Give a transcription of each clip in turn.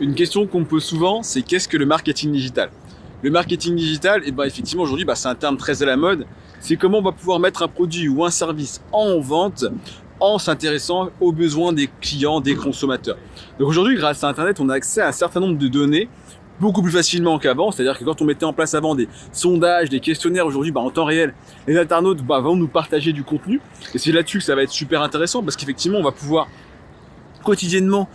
Une question qu'on me pose souvent, c'est qu'est-ce que le marketing digital? Le marketing digital, effectivement aujourd'hui, c'est un terme très à la mode. C'est comment on va pouvoir mettre un produit ou un service en vente en s'intéressant aux besoins des clients, des consommateurs. Donc aujourd'hui, grâce à Internet, on a accès à un certain nombre de données beaucoup plus facilement qu'avant. C'est-à-dire que quand on mettait en place avant des sondages, des questionnaires, aujourd'hui, en temps réel, les internautes vont nous partager du contenu. Et c'est là-dessus que ça va être super intéressant parce qu'effectivement, on va pouvoir quotidiennement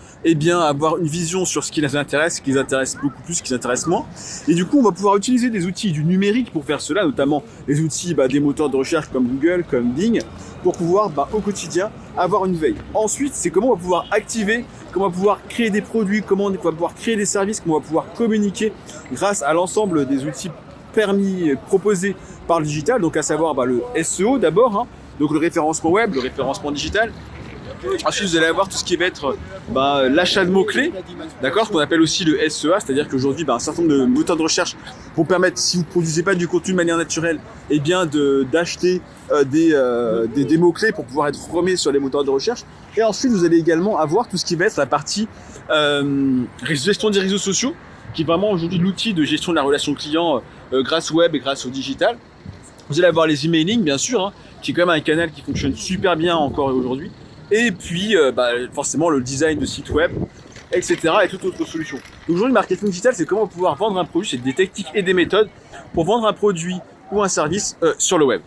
avoir une vision sur ce qui les intéresse, ce qui les intéresse beaucoup plus, ce qui les intéresse moins. Et du coup, on va pouvoir utiliser des outils du numérique pour faire cela, notamment les outils des moteurs de recherche comme Google, comme Bing, pour pouvoir au quotidien avoir une veille. Ensuite, c'est comment on va pouvoir activer, comment on va pouvoir créer des produits, comment on va pouvoir créer des services, comment on va pouvoir communiquer grâce à l'ensemble des outils proposés par le digital, donc à savoir le SEO d'abord, donc le référencement web, le référencement digital. Ensuite, vous allez avoir tout ce qui va être l'achat de mots-clés, d'accord, ce qu'on appelle aussi le SEA, c'est-à-dire qu'aujourd'hui, un certain nombre de moteurs de recherche vont permettre, si vous ne produisez pas du contenu de manière naturelle, d'acheter des mots-clés pour pouvoir être remis sur les moteurs de recherche. Et ensuite, vous allez également avoir tout ce qui va être la partie gestion des réseaux sociaux, qui est vraiment aujourd'hui l'outil de gestion de la relation client grâce au web et grâce au digital. Vous allez avoir les emailing, bien sûr, qui est quand même un canal qui fonctionne super bien encore aujourd'hui. Et puis, forcément, le design de site web, etc. et toute autre solution. Donc aujourd'hui, le marketing digital, c'est comment pouvoir vendre un produit, c'est des techniques et des méthodes pour vendre un produit ou un service sur le web.